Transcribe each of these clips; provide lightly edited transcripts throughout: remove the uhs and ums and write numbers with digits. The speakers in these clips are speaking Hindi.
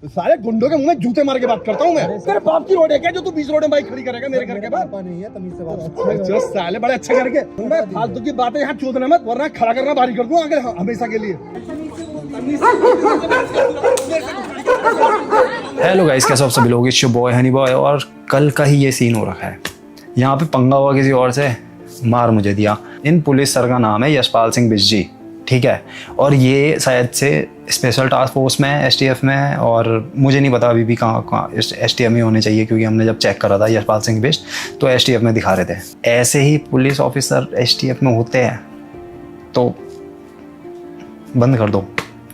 सारे गुंडों के मुंह में जूते मार के बात करता हूँ मैं। तेरे बाप की रोड है क्या जो तू 20 रोड में बाइक खड़ी करेगा मेरे घर के बाद? नहीं है, तमीज से बात। जो साले बड़े अच्छे करके मैं फालतू की बातें यहाँ चोदना मत, वरना खड़ा करना भारी कर दूं आगे हमेशा के लिए। हेलो गाइस, कैसे आप सभी लोग? It's your boy Honey boy. और कल का ही ये सीन हो रखा है। यहाँ पे पंगा हुआ किसी और से, मार मुझे दिया। इन पुलिस सर का नाम है यशपाल सिंह बिस्जी, ठीक है। और ये शायद से स्पेशल टास्क फोर्स में, एसटीएफ में, और मुझे नहीं पता अभी भी कहाँ एसटीएफ में होने चाहिए, क्योंकि हमने जब चेक करा था यशपाल सिंह बिस्ट तो एसटीएफ में दिखा रहे थे। ऐसे ही पुलिस ऑफिसर एसटीएफ में होते हैं तो बंद कर दो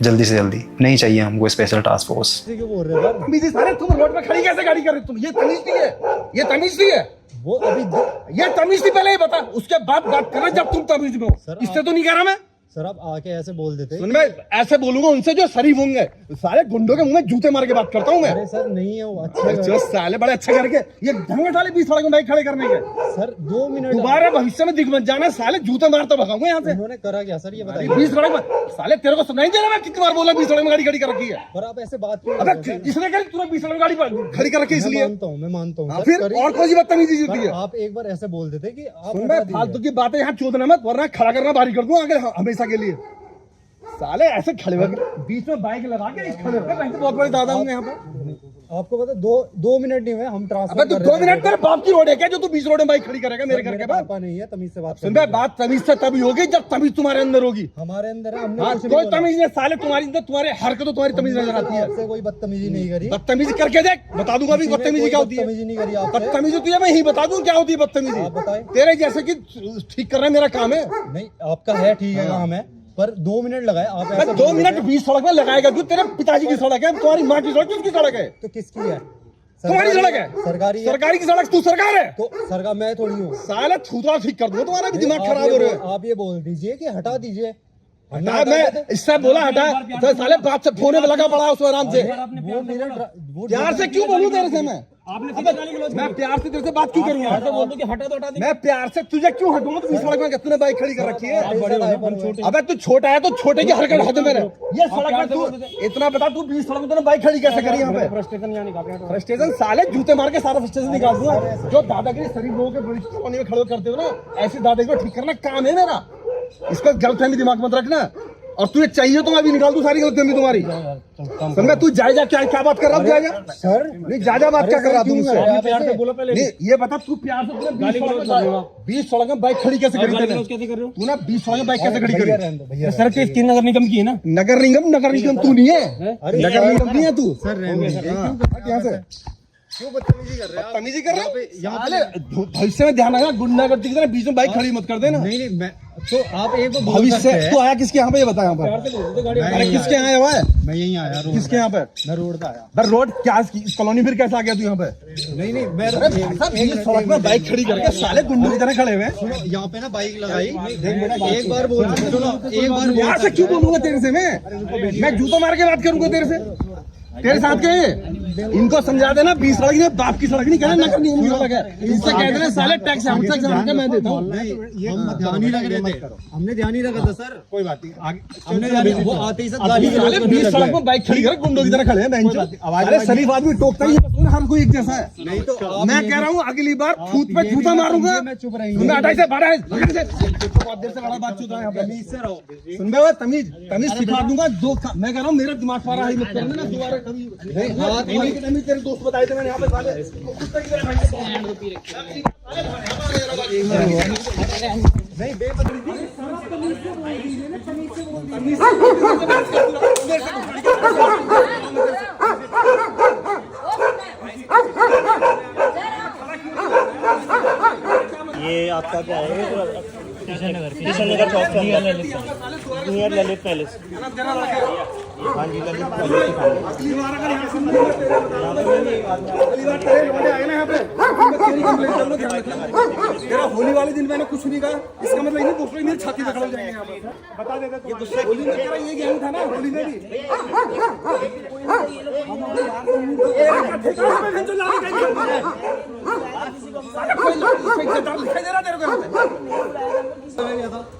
जल्दी से जल्दी, नहीं चाहिए हमको स्पेशल टास्क फोर्स। क्यों बोल रहे हो? बीजी सारे तुम रोड पे खड़ी कैसे गाड़ी कर रहे हो तुम? ये तमीज नहीं है, ये तमीज नहीं है। वो अभी ये तमीज थी, पहले ही बता, उसके बाद बात करना जब तुम तमीज में हो। इससे तो नहीं कह रहा मैं। सर आप आके ऐसे बोल देते। सुन, मैं ऐसे बोलूंगा उनसे जो शरीफ होंगे। सारे गुंडों के मुंह में जूते मार के बात करता हूँ मैं। अरे सर नहीं है वो अच्छे जो साले बड़े अच्छे करके ये ढंगे साले 20 सड़क में बाइक खड़े करने के। सर 2 मिनट दोबारा भविष्य में दिख मत जाना, साले जूते मारता भगाऊंगा यहाँ से। उन्होंने करा क्या सर, ये बताइए। 20 सड़क में साले तेरे को सुनाई दे रहा मैं कितनी बार बोला 20 सड़क में गाड़ी खड़ी कर रखी है। पर आप ऐसे बात क्यों? अबे इसने कहा तूने 20 सड़क में गाड़ी खड़ी कर रखी है इसलिए। मैं मानता हूँ। फिर और कौन सी बदतमीजी होती है? आप एक बार ऐसे बोल देते कि आप सुन, मैं फालतू की बातें यहाँ चोदना मत, वरना खड़ा करना भारी कर दूं आगे हमेशा के लिए। साले ऐसे खड़े होकर बीच में बाइक लगा के खड़े होकर, मैं तो बहुत बड़े दादा होंगे यहाँ पे। आपको पता 2 मिनट नहीं हुए हम ट्रांसफर। अबे तू 2 मिनट तेरे बाप की रोड है क्या जो तू 20 रोड में बाइक खड़ी करेगा मेरे घर के बाद? पापा नहीं है, तमीज से बात। सुन बे, बात तमीज से तभी होगी जब तमीज तुम्हारे अंदर होगी। हमारे अंदर है, हमने हाँ, कुछ नहीं कोई बोला। तमीज नहीं साले तुम्हारी अंदर, तुम्हारे हरकतों तुम्हारी तमीज नजर आती है। आपसे कोई बदतमीजी नहीं करी। बदतमीजी करके देख, बता दूंगा अभी बदतमीजी क्या होती है। बदतमीजी नहीं करी आपसे। बदतमीजी तुझे मैं यही बता दूं क्या होती है बदतमीजी। आप बताएं। तेरे जैसे कि ठीक करना मेरा काम है। नहीं आपका है, ठीक है काम है, पर 2 मिनट लगाए आप ऐसे 2 मिनट 20 सड़क में लगाएगा क्यों? तेरे पिताजी की सड़क है, तुम्हारी माँ की सड़क, किसकी सड़क है? तो किसकी है? तुम्हारी सड़क है, सरकारी है। सरकारी की सड़क, तू सरकार है तो सरकार मैं थोड़ी हूँ। साला थूथड़ा ठीक कर दूंगा, तुम्हारा भी दिमाग खराब हो रहा है। आप ये बोल दीजिए कि हटा दीजिए। हटा, मैं इससे बोला हटा तो साले बात से फोने में लगा पड़ा उसमें आराम से। वो मेरा प्यार से क्यों बोलूं तेरे से मैं? मैं प्यार से तेरे से बात क्यों करूंगा? मैं प्यार से तुझे क्यों हटूंगा? तू इस सड़क में तूने बाइक खड़ी कर रखी है। अबे तू छोटा है तो छोटे की हरकत हद मेरे। ये सड़क में तू इतना बता, तू 20 सड़क में तूने बाइक खड़ी कैसे करी यहाँ पे? फ्रस्ट्रेशन साले जूते मार के सारा फ्रस्ट्रेशन निकाल दूंगा। जो दादागिरी शरीफ लोगों के बड़ी कोने में खड़े करते हो ना, ऐसी दादागिरी ठीक करना काम है मेरा। इसको गलतफहमी दिमाग मत रखना। और तुझे चाहिए तो मैं अभी निकाल दूं सारी गलतफहमी तुम्हारी। समझ, तू जायजा क्या बात कर रहा है? जायजा सर नहीं, जायजा बात क्या कर रहा तुमसे? नहीं ये बता, तू प्यार से 20 सड़क में बाइक खड़ी कैसे करी? तूने 20 सड़क में बाइक कैसे खड़ी करी? सर की नगर निगम की है ना। नगर निगम तू नहीं है, नगर निगम नहीं है तू। सर यहाँ से क्यों बदतमीजी कर रहे हैं? तमीजी कर रहा है। भविष्य में ध्यान रखना, गुंडागर्दी की तरह बीच में बाइक खड़ी मत कर देना। नहीं मैं तो आप एक बार भविष्य तू आया किसके यहाँ पे, ये बता यहाँ पर? अरे किसके यहाँ आया हुआ है? मैं यहीं आया। किसके यहाँ पे? मैं रोड पे आया। पर रोड क्या इस कॉलोनी फिर कैसे आ गया तू यहाँ पे? नहीं मैं सड़क में बाइक खड़ी करके साले गुंडों की तरह खड़े हुए हैं। यहाँ पे ना बाइक लगाई। एक बार बोल, सुनो एक बार यहाँ से क्यों बोलूंगा तेरे से? मैं जूता मार के बात करूंगा तेरे से? तेरे साथ के इनको समझा देना 20 सड़क में बाप की सड़क नहीं कहना, नगर निगम की सड़क है। इससे कह देना साले टैक्स हमसे के मैं देता हूँ। हम ध्यान ही रख रहे थे, हमने ध्यान ही रखा था सर। कोई बात नहीं, हमने वो आते ही सब गाली 20 सड़क में बाइक खड़ी कर गुंडों की तरह खड़े हैं। अरे शरीफ आदमी टोकता ही है, हर कोई एक जैसा है। नहीं तो मैं कह रहा हूँ अगली बार फूट पे जूता मारूंगा। मैं चुप रही सुन, 28 से 12 बहुत देर से बड़ा बातचीत है यहाँ पे। तमीज से रहो। सुन बे, तमीज सिखा दूंगा। मैं कह रहा हूँ मेरा दिमाग पारा है मत करना ना दोबारा कभी। तेरे दोस्त बताए थे मैंने यहाँ पे साले नहीं बेबदली ये आपका क्या है? किशन नगर चौक से नियर ललित पैलेस। हाँ जी, ललित पैलेस। तेरा होली वाले दिन मैंने कुछ नहीं कहा, इसका मतलब नहीं दूसरे मेरी छाती पे खड़े हो जाएंगे यहाँ पर। बता देता, ये गुस्सा होली में तेरा ये गैंग था ना, होली में भी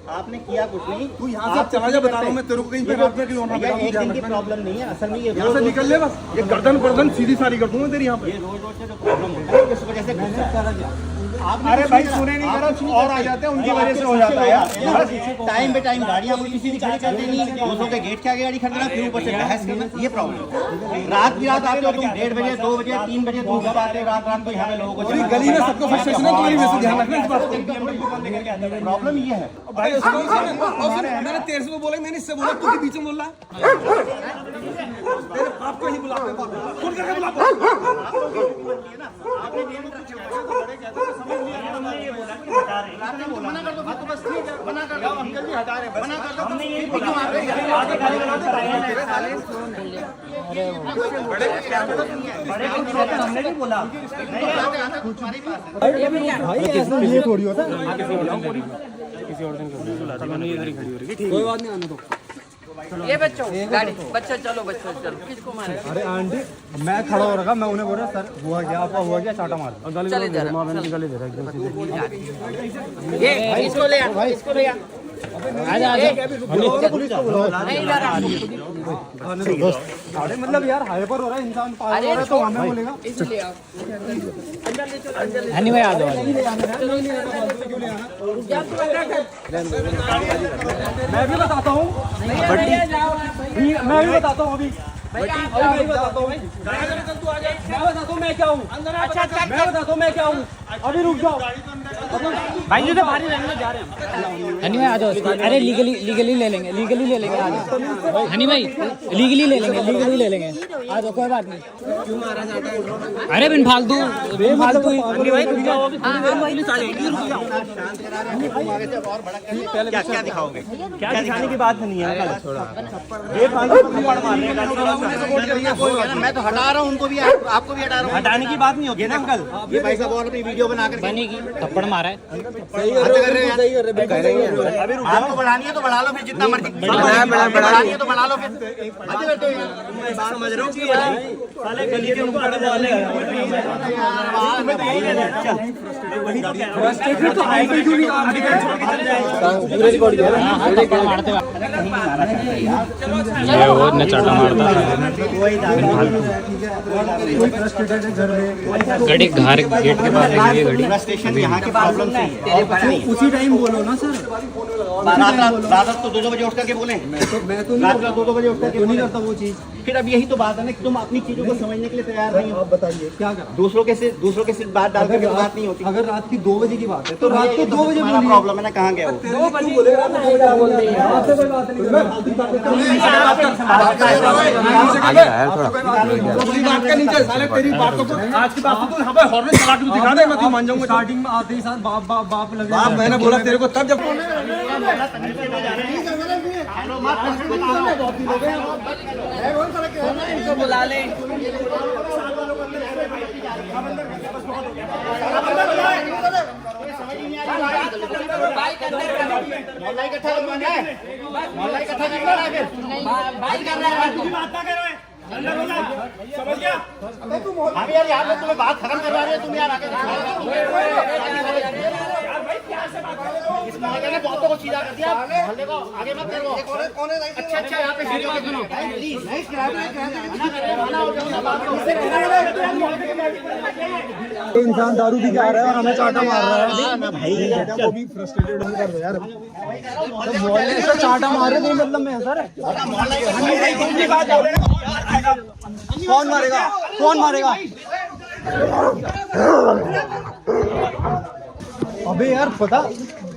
आपने किया कुछ नहीं, तू यहाँ से चला जा, बता रहा हूँ मैं तेरे को, कहीं पे रोकने की होना भैया, एक दिन की प्रॉब्लम नहीं है असल में, ये यहाँ से निकल ले बस, ये गर्दन सीधी सारी कर दूंगा तेरी यहाँ पे। रोज रोज से जो प्रॉब्लम होता है इस वजह से अरे भाई सुने नहीं करो और आ जाते हैं, उनकी वजह से हो जाता है यार। टाइम पे टाइम गाड़ियाँ कोई किसी की खड़ी कर देनी, दूसरों के गेट के आगे गाड़ी खड़ी करना, फिर ऊपर से बहस करना, ये प्रॉब्लम। रात की रात आते हो तुम 1:30 बजे 2 बजे 3 बजे तुम घर आते हो, रात को यहाँ पे लोगों को पूरी गली में सबको फ्रस्ट्रेशन है तुम्हारी वजह से, ध्यान रखना इस बात को। प्रॉब्लम ये है। मैंने तेरे से बोला, मैंने इससे बोला, तू के बीच में बोल रहा है। तेरे बाप को ही बुला, फोन करके बुला। मना कर दो, बात तो बस ठीक है, मना कर दो, अंकल जी हटा रहे, मना कर दो, हमने ये क्यों मार रहे हैं? हमने नहीं बोला, ये थोड़ी होता है। कोई बात नहीं, आने दो। ये बच्चों गाड़ी, बच्चा चलो, बच्चों चलो, किसको मारे? अरे आंटी मैं खड़ा हो रखा, मैं उन्हें बोल रहा सर हुआ क्या, आपका हुआ क्या, चाटा मार। चले जा ये इसको ले आ, इसको ले आ, आजा आजा, नहीं ला रहा। अरे मतलब यार हाइपर हो रहा है इंसान, पागल हो रहा है तो हमें बोलेगा। इसलिए आओ अंदर ले चलो, अंदर ले हनी भाई आ जाओ। मैं भी बताता हूँ, मैं भी बताता हूँ अभी, मैं बताता हूँ, मैं क्या हूँ। अच्छा मैं बताता हूँ मैं क्या हूँ, अभी रुक जाओ भाई, जो बाहर रहने जा रहे हैं। हनी भाई आ जाओ। अरे लीगली ले लेंगे, आ जाओ। हनी भाई लीगली ले लेंगे, आ जाओ, कोई बात नहीं। अरे बिन फालतू हनी भाई रुक जाओ, क्या क्या दिखाओगे? क्या दिखाने की बात नहीं है, मैं तो हटा रहा हूँ उनको भी, आपको भी हटा रहा हूँ। हटाने की बात नहीं होगी ना अंकल। ये भाई साहब और अपनी वीडियो बना कर बनेगी, थप्पड़ मारा है। आपको बढ़ानी है तो बढ़ा लो, फिर जितना मर्जी बढ़ानी है तो बढ़ा लो, फिर समझ रहे हो कि साले गली के उनको हटा डाले वो न चाटा मारता गाड़ी घर गेट के पास लगी है गाड़ी। स्टेशन यहाँ की प्रॉब्लम से उसी टाइम बोलो ना सर। रात तो 2 बजे उठ करके बोले, मैं तो रात का 2 बजे उठ करके नहीं करता वो चीज। फिर अब यही तो बात है ना कि तुम अपनी चीजों को समझने के लिए तैयार नहीं हो। आप बताइए क्या करा। दूसरों के सिर्फ बात डाल करके बात नहीं होती। अगर रात की 2 बजे की बात है तो रात को 2 बजे बोलिए। प्रॉब्लम है ना, कहाँ गया वो? 2 बजे बोलेगा तो बोल देंगे, आपसे कोई बात नहीं। नीचे साले तेरी बातों को, आज की बात तो यहाँ पे हॉर्न चला के दिखा दे, मैं तो मान जाऊंगा। स्टार्टिंग में आते ही साथ बाप लगे। बाप मैंने बोला तेरे को तब, जब इनको बुला ले। मोहल्ला इकट्ठा करवाना है, मोहल्ला इकट्ठा करवाना है, फिर बात कर रहा है। समझ गया? हम यार यहाँ पे तुम्हें बात खत्म करवा रहे हैं, तुम यार आगे इस मोहल्ले ने बहुतों को सीधा कर दिया, मोहल्ले को आगे मत करो। अच्छा यहाँ पे प्लीज तो इंसान दारू पी के आ रहा है और हमें चाटा मार रहा है भाई। वो भी फ्रस्ट्रेटेड कर दो यार, मोहल्ले से चाटा मार रहे, कोई मतलब में सर। कौन मारेगा? अबे यार पता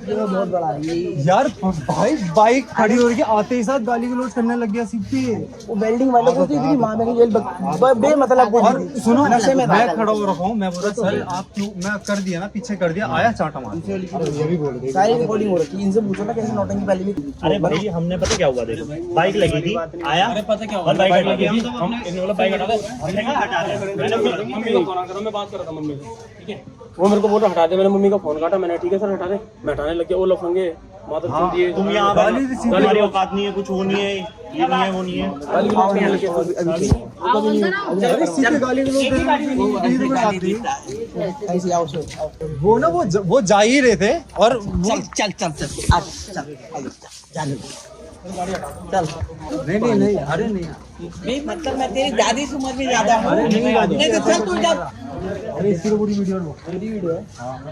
बहुत बड़ा है यार भाई, बाइक खड़ी हो रही है, आते ही साथ गाली गलौज करने लग गया सीधे। वो वेल्डिंग वाले को तो इतनी मार मेरी जेल बेमतलब। और सुनो मैं खड़ा हो रखा हूँ, मैं बोला सर आप क्यों, मैं कर दिया ना, पीछे कर दिया, आया चाटा मार। ये भी बोल रही सारी रिकॉर्डिंग हो रखी है, इनसे पूछो ना कैसे नौटंकी पहले भी। अरे भाई हमने पता क्या हुआ, देखो बाइक लगी थी, आया, अरे पता क्या हुआ, बाइक लगी थी, हम इन्होंने बाइक हटा दो, मैंने मम्मी को फोन करा, मैं बात कर रहा था मम्मी से, ठीक है। वो मेरे को बोल रहा हटा दे, मैंने मम्मी का फोन काटा, मैंने ठीक है सर हटा दे, मैं हटाने लग गया, वो लफंगे माता चोदी है, तुम यहाँ तुम्हारी औकात नहीं है, कुछ वो नहीं है, ये नहीं है, वो नहीं है। वो ना वो जा ही रहे थे और चल चल चल चल आज चल जाने चल नहीं अरे नहीं मतलब मैं तेरी दादी से उम्र में ज्यादा हूँ नहीं तो चल तू जा अरे इसकी तो पूरी वीडियो है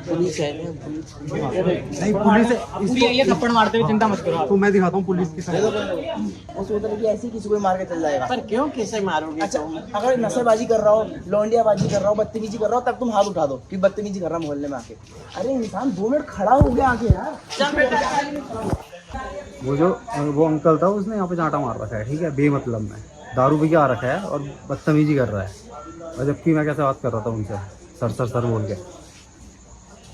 पुलिस है नहीं पुलिस है ये थप्पड़ मारते हुए चिंता मत करो। तो मैं दिखाता हूँ पुलिस की साइड। वो सोच रहा है कि ऐसे किसी को मार के चल जाएगा। पर क्यों कैसे मारोगे? अच्छा अगर नशेबाजी कर रहा हो, लौंडियाबाजी कर रहा हो, बदतमीजी कर रहा हो, तब तुम हाथ उठा दो कि बदतमीजी कर रहा मोहल्ले में आके। अरे इंसान 2 मिनट खड़ा हो गया आके यार। वो अंकल था, उसने यहाँ पे चांटा मार रखा है, ठीक है, बेमतलब में दारू पी के आ रखा है और बदतमीजी कर रहा है, और जबकि मैं कैसे बात कर रहा था उनसे सर बोल के,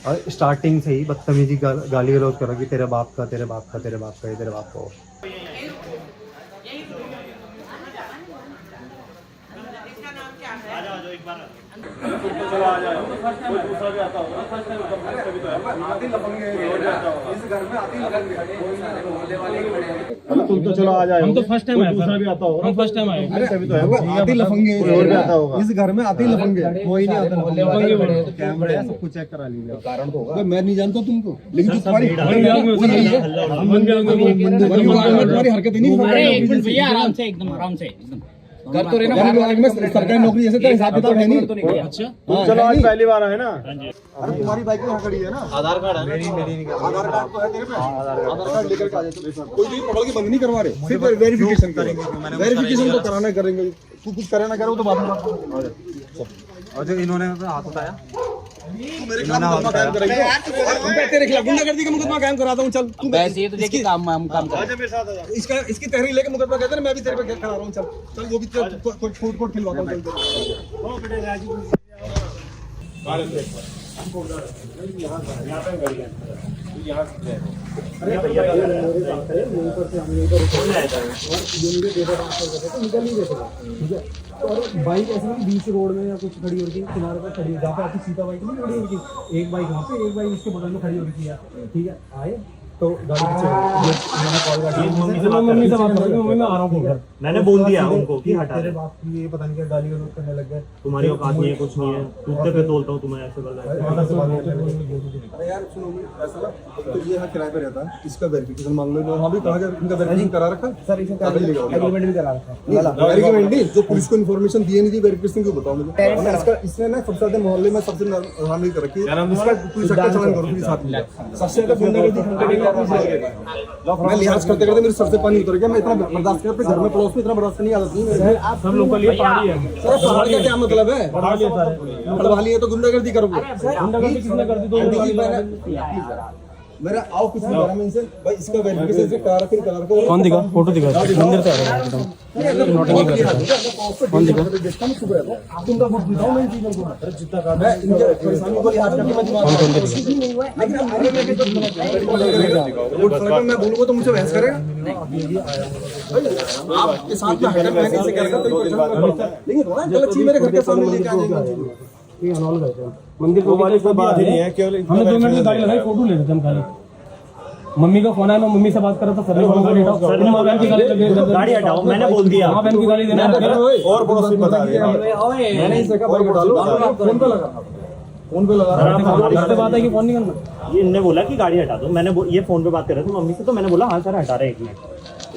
और स्टार्टिंग से ही बदतमीजी गाली गलौज कर रहा कि तेरे बाप का, तेरे बाप का, तेरे बाप का, ये तेरे बाप का हो। तुम तो चलो आ जाओ, हम तो फर्स्ट टाइम आए, दूसरा भी आता होगा, हम फर्स्ट टाइम आए। तभी तो है, आते लफंगे और भी आता होगा। इस घर में आते ही लफंगे, कोई नहीं आता कैमरे सब कुछ चेक करा लीजिए। कारण तो होगा, मैं नहीं जानता तुमको, लेकिन जो तुम्हारी तुम्हारी हरकतें नहीं। अरे एक मिनट भैया, आराम से एकदम आराम से एकदम कर तो रहे ना सरकारी नौकरी जैसे तेरा हिसाब किताब है नहीं। अच्छा चलो आज पहली बार आए ना। अरे तुम्हारी बाइक यहाँ खड़ी है ना, आधार कार्ड है मेरी आधार कार्ड तो है तेरे पे, आधार कार्ड लेकर के आ जाए। कोई भी पकड़ के बंद नहीं करवा रहे, सिर्फ वेरिफिकेशन करेंगे, वेरिफिकेशन तो कराना करेंगे। तू कुछ करे ना करे वो तो बात है। और जो इन्होंने हाथ उठाया मेरे खिलाफ मुकदमा कायम करेंगे, मैं तेरे खिलाफ गुंडागर्दी का मुकदमा कायम कराता हूँ। चल तू वैसे ये तो देखिए काम कर इसका इसकी तहरीर लेके मुकदमा कहते हैं, मैं भी तेरे पे खड़ा रहा हूँ। चल वो भी कोर्ट खिलवाता हूँ। और बाइक ऐसे नहीं बीच रोड में या कुछ खड़ी होगी, किनारे पर खड़ी है, जहाँ पे आपकी सीधा बाइक नहीं खड़ी होगी, एक बाइक वहाँ पे, एक बाइक इसके बगल में खड़ी होगी है, ठीक है। आए तो गाड़ी पीछे मैंने कॉल कर मम्मी से बात करी, मम्मी मैं आ रहा हूँ। मैंने बोल दिया उनको कि हटा तेरे बाप की ये पता नहीं क्या गाली गलौज करने लग गए, तुम्हारी औकात नहीं है, कुछ नहीं है, कुत्ते पे तोलता हूँ तुम्हें ऐसे बोल रहा है। अरे यार सुनो, ऐसा ना तो ये यहाँ किराए पे रहता है, इसका वेरिफिकेशन मांग लो। वहाँ भी कहा जाए इनका वेरिफिकेशन करा रखा सर, एग्रीमेंट भी करा रखा। एग्रीमेंट नहीं, जो पुलिस को इन्फॉर्मेशन दिए नहीं थी वेरिफिकेशन क्यों बताओ मुझे। इसका इसने ना सबसे ज्यादा मोहल्ले में सबसे नाम कर रखी है, इसका पुलिस का चालान करो पुलिस साथ में। सबसे ज्यादा गुंडागर्दी मैं लिहाज करते करते मेरे सर से पानी उतर गया। मैं इतना बर्दाश्त कर, अपने घर में पड़ोस में इतना बर्दाश्त नहीं आदत नहीं है। आप सब लोगों के लिए पहाड़ी है सर, पहाड़ का क्या मतलब है? पढ़वा लिए तो गुंडागर्दी करोगे। गुंडागर्दी किसने कर दी? तो मेरा आओ कुछ नहीं करा मैं इनसे भाई, इसका वेरिफिकेशन से करा फिर करा को कौन दिखा, फोटो दिखा, मंदिर से आ रहा है एकदम नोटिंग कर रहा कौन दिखा, देखता मैं सुबह तुमका फोटो दिखाऊं मैं जीवन को। अरे जितना का मैं इनके परेशानी को लिहाज करके मैं दिमाग कौन नहीं हुआ, लेकिन अरे मैं बोलूंगा तो मुझसे बहस करेगा। आपके साथ में हटक मैंने इसे करेगा तो लेकिन थोड़ा गलत चीज मेरे घर के सामने लेके आ जाएगा। ये अनॉल गए थे मंदिर को, वाली कोई बात ही नहीं है, केवल हमने 2 मिनट में गाड़ी लगाई, फोटो ले लेते हम खाली। मम्मी का फोन है, मैं मम्मी से बात कर रहा था, सर ने गाड़ी हटाओ, गाड़ी हटाओ, मैंने बोल दिया मां बहन की गाड़ी देना और पड़ोस में बता दिया। मैंने इसे कहा बाइक हटा लो, फोन पे लगा, फोन पे लगा रहा है, बात है कि फोन नहीं करना। ये इनने बोला कि गाड़ी हटा दो, मैंने ये फोन पे बात कर रहे थे मम्मी से, तो मैंने बोला हाँ सर हटा रहे, 1 मिनट।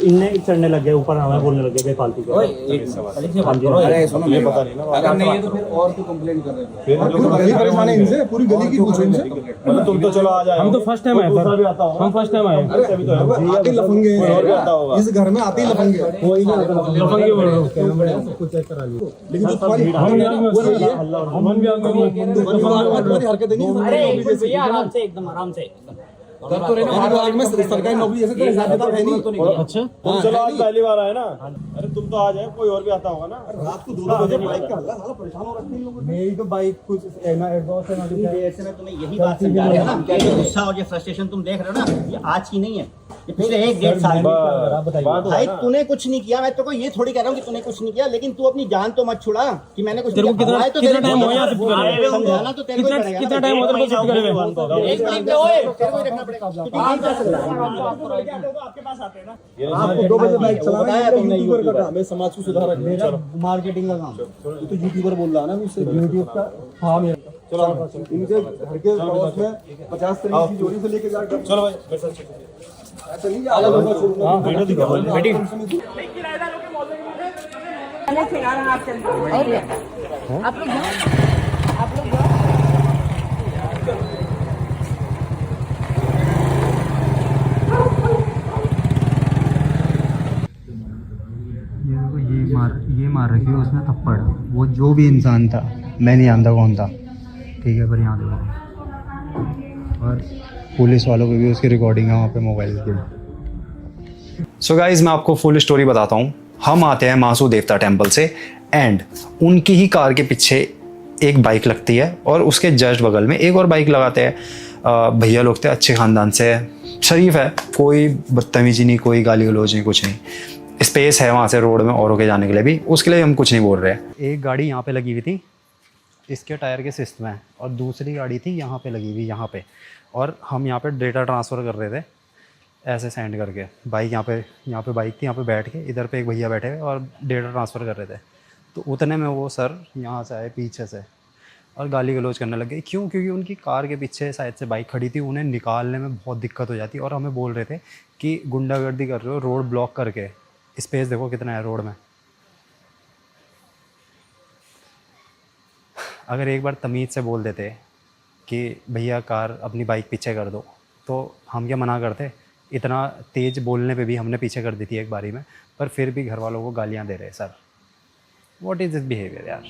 इनने चढ़ने लग गए ऊपर, हमें बोलने लग गए फालतू के। अरे सुनो मुझे पता नहीं ना, अगर नहीं है तो फिर और क्यों कंप्लेंट कर रहे हो? फिर गली परेशान है इनसे, पूरी गली की पूछो इनसे। तुम तो चलो आ जाओ, हम तो फर्स्ट टाइम आए सर, हम फर्स्ट टाइम आए। आते लफंगे इस घर में, आते ही लफंगे, कोई नहीं आता लफंगे बोल रहे हो, कैमरे सब कुछ चेक करा लियो। लेकिन तुम्हारी तुम्हारी हरकतें नहीं। अरे भैया आराम से एकदम आराम से कर तो रहे ना, सरकारी नौकरी जैसे तेरे हिसाब किताब है नहीं। अच्छा चलो आज पहली बार आए ना। अरे तुम तो आ जाए, कोई और भी आता होगा ना। रात को 2 बजे बाइक का हल्ला, साला परेशान हो रखे हैं लोग। मेरी तो बाइक कुछ एग्जॉस्ट है ना, ऐसे में तुम्हें यही बात समझा रहे हैं ना कि ये गुस्सा और ये फ्रस्ट्रेशन तुम देख रहे हो ना, ये आज की नहीं है, ये पिछले 1-1.5 साल भाई तूने कुछ नहीं किया। मैं तो को ये थोड़ी कह रहा हूँ कि तूने कुछ नहीं किया, लेकिन तू अपनी जान तो मत छुड़ा कि मैंने कुछ किया। तो कितना टाइम हो गया समझाना तो तेरे को पड़ेगा। कितना टाइम होता है शिफ्ट करे हुए? एक मिनट ओए, तेरे को देखना पड़ेगा। आपके पास आते हैं ना, आपको 2 बजे बाइक चलाना है, तुमने यूट्यूबर का काम है, समाज को सुधारक मेरा मार्केटिंग का काम। तू तो यूट्यूबर बोल रहा है ना मुझसे, यूट्यूब का। हाँ मेरा चलो इनके घर के पड़ोस में 50 तरीके की जोड़ी से लेके जाकर चलो भाई चलिए आगे वीडियो दिखाओ बेटी। आप लोग ये मार रखी है उसने थप्पड़। वो जो भी इंसान था, मैं नहीं जानता कौन था, ठीक है, पर यहाँ देखो, और पुलिस वालों पे भी उसकी रिकॉर्डिंग है वहाँ पे मोबाइल की। सो गाइज मैं आपको फुल स्टोरी बताता हूँ। हम आते हैं मासू देवता टेम्पल से एंड उनकी ही कार के पीछे एक बाइक लगती है और उसके जस्ट बगल में एक और बाइक लगाते हैं। भैया लोग थे, अच्छे ख़ानदान से, शरीफ है, कोई बदतमीजी नहीं, कोई गाली गलौज नहीं, कुछ नहीं, स्पेस है वहाँ से रोड में औरों के जाने के लिए भी, उसके लिए हम कुछ नहीं बोल रहे हैं। एक गाड़ी यहाँ पे लगी हुई थी इसके टायर के सिस्ट में और दूसरी गाड़ी थी यहाँ पे लगी हुई, यहाँ पे, और हम यहाँ पे डेटा ट्रांसफ़र कर रहे थे ऐसे सेंड करके। बाइक यहाँ पे बाइक थी, यहाँ पे बैठ के, इधर पे एक भैया बैठे हुए और डेटा ट्रांसफ़र कर रहे थे। तो उतने में वो सर यहाँ से आए पीछे से और गाली गलौज करने लग गए। क्यों? क्योंकि उनकी कार के पीछे शायद से बाइक खड़ी थी, उन्हें निकालने में बहुत दिक्कत हो जाती और हमें बोल रहे थे कि गुंडागर्दी कर रहे हो, रोड ब्लॉक करके। स्पेस देखो कितना है रोड में। अगर एक बार तमीज़ से बोल देते कि भैया कार अपनी बाइक पीछे कर दो, तो हम क्या मना करते? इतना तेज़ बोलने पे भी हमने पीछे कर दी थी एक बारी में, पर फिर भी घर वालों को गालियाँ दे रहे। Sir what is this behaviour यार।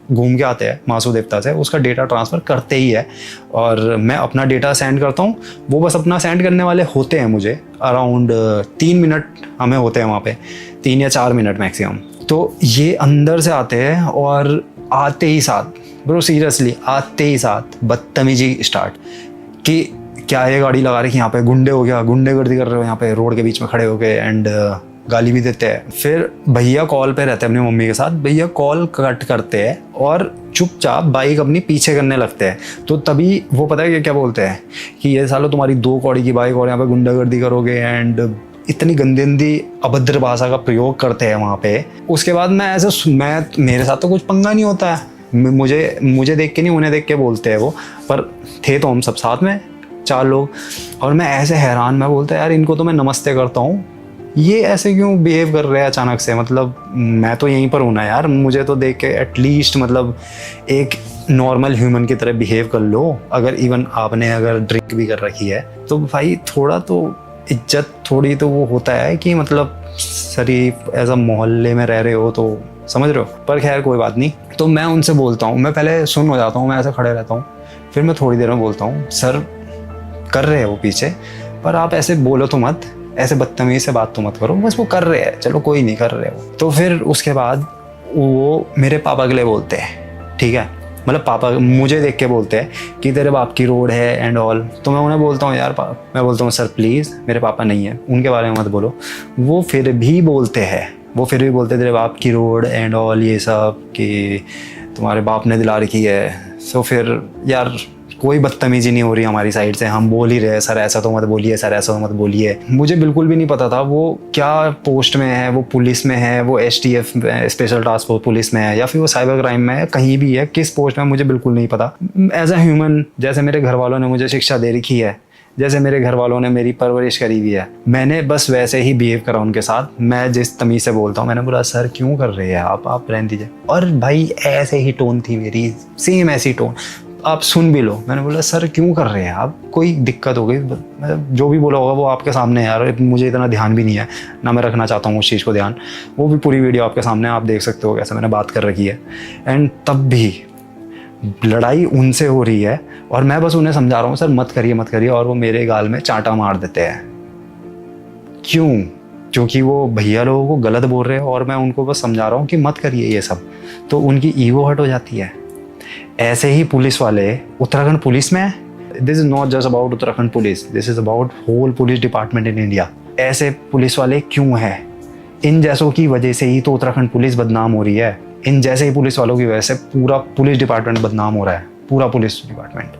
घूम के आते हैं मासू देवता से, उसका डेटा ट्रांसफ़र करते ही है और मैं अपना डेटा सेंड करता हूँ। वो बस अपना सेंड करने वाले होते हैं मुझे अराउंड 3 मिनट हमें होते हैं वहाँ पे, 3 या 4 मिनट मैक्सिमम। तो ये अंदर से आते हैं और आते ही साथ, ब्रो सीरियसली आते ही साथ बदतमीजी स्टार्ट कि क्या ये गाड़ी लगा रखी यहाँ पे, गुंडे हो गया, गुंडेगर्दी कर रहे हो यहाँ पे रोड के बीच में खड़े हो गए, एंड गाली भी देते हैं। फिर भैया कॉल पे रहते हैं अपनी मम्मी के साथ, भैया कॉल कट करते हैं और चुपचाप बाइक अपनी पीछे करने लगते हैं। तो तभी वो पता है क्या बोलते हैं कि ये सालों तुम्हारी 2 कौड़ी की बाइक और यहाँ पे गुंडागर्दी करोगे, एंड इतनी गंदी अभद्र भाषा का प्रयोग करते हैं वहाँ पे। उसके बाद मैं मेरे साथ तो कुछ पंगा नहीं होता है, मुझे देख के नहीं, उन्हें देख के बोलते हैं वो, पर थे तो हम सब साथ में 4 लोग, और मैं ऐसे हैरान, मैं बोलता यार इनको तो मैं नमस्ते करता हूँ, ये ऐसे क्यों बिहेव कर रहे हैं अचानक से? मतलब मैं तो यहीं पर हूँ ना यार, मुझे तो देख के एटलीस्ट मतलब एक नॉर्मल ह्यूमन की तरह बिहेव कर लो। अगर इवन आपने अगर ड्रिंक भी कर रखी है तो भाई थोड़ा तो इज्जत, थोड़ी तो वो होता है कि मतलब शरीफ ऐसा मोहल्ले में रह रहे हो तो, समझ रहे हो। पर खैर कोई बात नहीं। तो मैं उनसे बोलता हूँ, मैं पहले सुन हो जाता हूँ, मैं ऐसे खड़े रहता हूँ, फिर मैं थोड़ी देर में बोलता हूँ सर कर रहे हैं वो पीछे, पर आप ऐसे बोलो तो मत, ऐसे बदतमीज़ी से बात तो मत करो, बस वो कर रहे हैं, चलो कोई नहीं, कर रहे हो। तो फिर उसके बाद वो मेरे पापा के लिए बोलते हैं, ठीक है, मतलब पापा मुझे देख के बोलते हैं कि तेरे बाप की रोड है एंड ऑल। तो मैं उन्हें बोलता हूँ यार मैं बोलता हूँ सर प्लीज़ मेरे पापा नहीं है, उनके बारे में मत बोलो। वो फिर भी बोलते तेरे बाप की रोड एंड ऑल ये सब, कि तुम्हारे बाप ने दिला रखी है। सो फिर यार कोई बदतमीजी नहीं हो रही हमारी साइड से, हम बोल ही रहे सर ऐसा तो मत बोलिए, सर ऐसा तो मत बोलिए। मुझे बिल्कुल भी नहीं पता था वो क्या पोस्ट में है, वो पुलिस में है, वो STF special task force police में है, या फिर वो साइबर क्राइम में है, कहीं भी है, किस पोस्ट में मुझे बिल्कुल नहीं पता। एज अ ह्यूमन, जैसे मेरे घर वालों ने मुझे शिक्षा दे रखी है, जैसे मेरे घर वालों ने मेरी परवरिश करी हुई है, मैंने बस वैसे ही बिहेव करा उनके साथ। मैं जिस तमीज़ से बोलता हूँ, मैंने बोला सर क्यों कर रहे हैं आप रहने दीजिए। और भाई ऐसे ही टोन थी मेरी, सेम ऐसी टोन, आप सुन भी लो। मैंने बोला सर क्यों कर रहे हैं आप, कोई दिक्कत हो गई? मतलब जो भी बोला होगा वो आपके सामने है यार, मुझे इतना ध्यान भी नहीं है ना, मैं रखना चाहता हूँ उस चीज़ को ध्यान। वो भी पूरी वीडियो आपके सामने, आप देख सकते हो कैसे मैंने बात कर रखी है। एंड तब भी लड़ाई उनसे हो रही है और मैं बस उन्हें समझा रहा हूँ सर मत करिए, और वो मेरे गाल में चांटा मार देते हैं। क्यों? क्योंकि वो भैया लोगों को गलत बोल रहे हैं और मैं उनको बस समझा रहा हूँ कि मत करिए ये सब, तो उनकी ईगो हर्ट हो जाती है। ऐसे ही पुलिस वाले उत्तराखंड पुलिस में, this is not just about Uttarakhand police, this is about whole police department in India. ऐसे पुलिस वाले क्यों हैं? इन जैसों की वजह से ही तो उत्तराखंड पुलिस बदनाम हो रही है। इन जैसे ही पुलिस वालों की वजह से पूरा पुलिस डिपार्टमेंट बदनाम हो रहा है, पूरा पुलिस डिपार्टमेंट।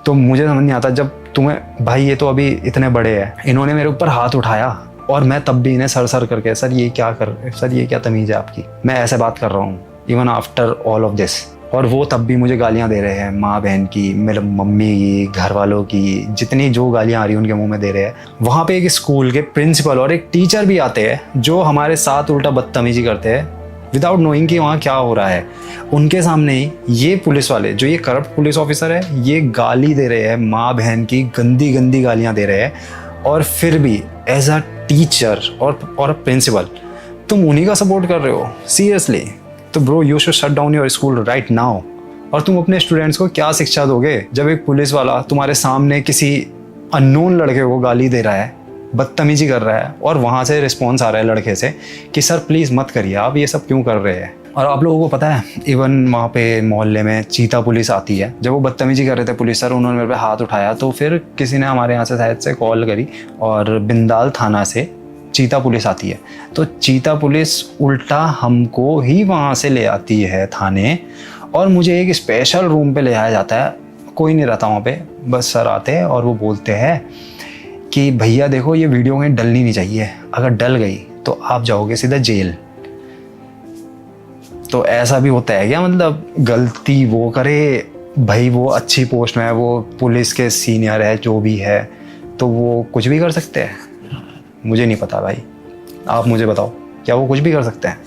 तो मुझे समझ नहीं आता, जब तुम्हें भाई, ये तो अभी इतने बड़े हैं, इन्होंने मेरे ऊपर हाथ उठाया और मैं तब भी इन्हें सर करके, सर ये क्या सर ये क्या तमीज़ है आपकी, मैं ऐसे बात कर रहा हूँ even after all of this. और वो तब भी मुझे गालियाँ दे रहे हैं, माँ बहन की, मेरे मम्मी की, घर वालों की, जितनी जो गालियाँ आ रही हैं उनके मुंह में दे रहे हैं। वहाँ पे एक स्कूल के प्रिंसिपल और एक टीचर भी आते हैं जो हमारे साथ उल्टा बदतमीजी करते हैं विदाउट नोइंग कि वहाँ क्या हो रहा है। उनके सामने ही ये पुलिस वाले, जो ये करप्ट पुलिस ऑफिसर है, ये गाली दे रहे हैं, माँ बहन की गंदी गंदी गालियाँ दे रहे हैं। और फिर भी एज अ टीचर और प्रिंसिपल तुम उन्हीं का सपोर्ट कर रहे हो, सीरियसली। तो bro, you should shut down your school right now. और तुम अपने स्टूडेंट्स को क्या शिक्षा दोगे जब एक पुलिस वाला तुम्हारे सामने किसी अननोन लड़के को गाली दे रहा है, बदतमीजी कर रहा है, और वहाँ से रिस्पॉन्स आ रहा है लड़के से कि सर प्लीज़ मत करिए, आप ये सब क्यों कर रहे हैं। और आप लोगों को पता है, इवन वहाँ पे मोहल्ले में चीता पुलिस आती है। जब वो बदतमीजी कर रहे थे पुलिस सर, उन्होंने मेरे पे हाथ उठाया, तो फिर किसी ने हमारे यहाँ से शायद से कॉल करी और बिंदाल थाना से चीता पुलिस आती है। तो चीता पुलिस उल्टा हमको ही वहाँ से ले आती है थाने, और मुझे एक स्पेशल रूम पे ले आया जाता है। कोई नहीं रहता वहाँ पे, बस सर आते हैं और वो बोलते हैं कि भैया देखो, ये वीडियो कहीं डलनी नहीं चाहिए, अगर डल गई तो आप जाओगे सीधा जेल। तो ऐसा भी होता है क्या? मतलब गलती वो करे भाई, वो अच्छी पोस्ट में है, वो पुलिस के सीनियर है, जो भी है, तो वो कुछ भी कर सकते हैं? मुझे नहीं पता भाई, आप मुझे बताओ, क्या वो कुछ भी कर सकते हैं?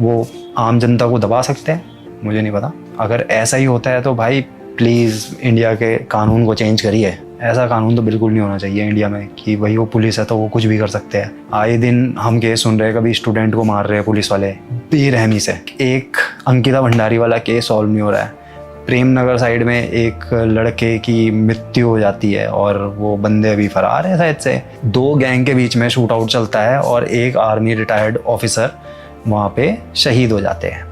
वो आम जनता को दबा सकते हैं? मुझे नहीं पता। अगर ऐसा ही होता है तो भाई प्लीज़ इंडिया के कानून को चेंज करिए। ऐसा कानून तो बिल्कुल नहीं होना चाहिए इंडिया में कि भाई वो पुलिस है तो वो कुछ भी कर सकते हैं। आए दिन हम केस सुन रहे हैं, कभी स्टूडेंट को मार रहे हैं पुलिस वाले बेरहमी से। एक अंकिता भंडारी वाला केस सॉल्व नहीं हो रहा है। प्रेमनगर साइड में एक लड़के की मृत्यु हो जाती है और वो बंदे अभी फरार हैं शायद से। 2 गैंग के बीच में शूट आउट चलता है और एक आर्मी रिटायर्ड ऑफिसर वहाँ पे शहीद हो जाते हैं।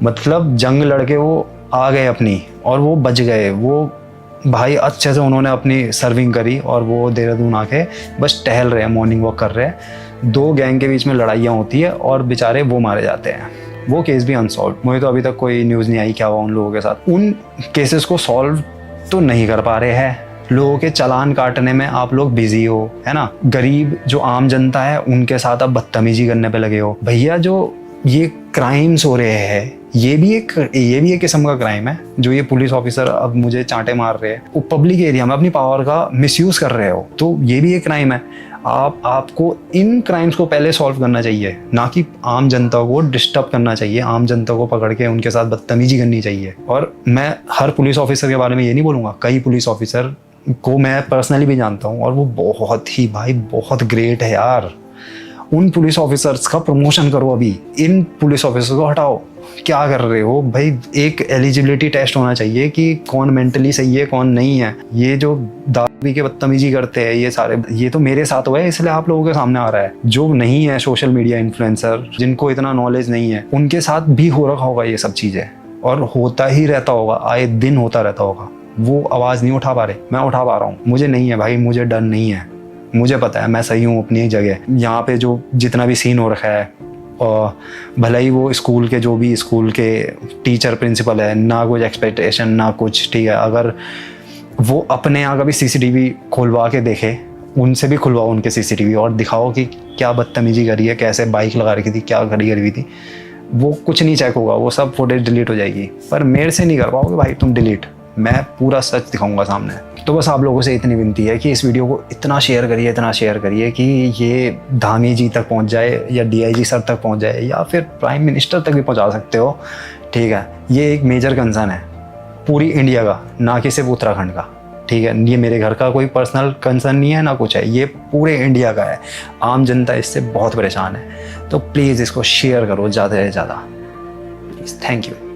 मतलब जंग लड़के वो आ गए अपनी और वो बच गए। वो भाई अच्छे से उन्होंने अपनी सर्विंग करी और वो देहरादून आके बस टहल रहे हैं, मॉर्निंग वॉक कर रहे हैं। 2 गैंग के बीच में लड़ाइयाँ होती है और बेचारे वो मारे जाते हैं। वो केस भी अनसॉल्व। मुझे तो अभी तक कोई न्यूज़ नहीं आई क्या हुआ उन लोगों के साथ। उन केसेस को सॉल्व तो नहीं कर पा रहे हैं। लोगों के चालान काटने में आप लोग बिजी हो, है ना। गरीब जो आम जनता है उनके साथ आप बदतमीजी करने पे लगे हो। भैया जो ये क्राइम्स हो रहे हैं ये भी एक किस्म का क्राइम है। जो ये पुलिस ऑफिसर अब मुझे चांटे मार रहे हैं, वो पब्लिक एरिया में अपनी पावर का मिसयूज कर रहे हो, तो ये भी एक क्राइम है। आपको इन क्राइम्स को पहले सॉल्व करना चाहिए, ना कि आम जनता को डिस्टर्ब करना चाहिए, आम जनता को पकड़ के उनके साथ बदतमीजी करनी चाहिए। और मैं हर पुलिस ऑफिसर के बारे में ये नहीं बोलूँगा, कई पुलिस ऑफिसर को मैं पर्सनली भी जानता हूँ और वो बहुत ही भाई बहुत ग्रेट है यार। उन पुलिस ऑफिसर्स का प्रमोशन करो, अभी इन पुलिस ऑफिसर्स को हटाओ। क्या कर रहे हो भाई? एक एलिजिबिलिटी टेस्ट होना चाहिए कि कौन मेंटली सही है कौन नहीं है। ये जो दारू पी के बदतमीजी करते हैं ये सारे, ये तो मेरे साथ हुआ है इसलिए आप लोगों के सामने आ रहा है। जो नहीं है सोशल मीडिया इन्फ्लुएंसर, जिनको इतना नॉलेज नहीं है, उनके साथ भी हो रखा होगा ये सब चीज़ें और होता ही रहता होगा, आए दिन होता रहता होगा। वो आवाज़ नहीं उठा पा रहे, मैं उठा पा रहा हूँ। मुझे नहीं है भाई, मुझे डर नहीं है, मुझे पता है मैं सही हूँ अपनी जगह। यहाँ पे जो जितना भी सीन हो रखा है, और भले ही वो स्कूल के जो भी स्कूल के टीचर प्रिंसिपल है, ना कुछ एक्सपेक्टेशन ना कुछ, ठीक है। अगर वो अपने यहाँ का भी CCTV खुलवा के देखे, उनसे भी खुलवाओ उनके CCTV और दिखाओ कि क्या बदतमीजी करी है, कैसे बाइक लगा रखी थी, क्या खड़ी करी हुई थी। वो कुछ नहीं चेक होगा, वो सब फुटेज डिलीट हो जाएगी। पर मेरे से नहीं कर पाओगे भाई तुम डिलीट, मैं पूरा सच दिखाऊंगा सामने। तो बस आप लोगों से इतनी विनती है कि इस वीडियो को इतना शेयर करिए कि ये धामी जी तक पहुंच जाए या DIG सर तक पहुंच जाए या फिर प्राइम मिनिस्टर तक भी पहुंचा सकते हो, ठीक है। ये एक मेजर कंसर्न है पूरी इंडिया का, ना कि सिर्फ उत्तराखंड का, ठीक है। ये मेरे घर का कोई पर्सनल कंसर्न नहीं है ना कुछ है, ये पूरे इंडिया का है। आम जनता इससे बहुत परेशान है। तो प्लीज़ इसको शेयर करो ज़्यादा से ज़्यादा, प्लीज़। Thank you.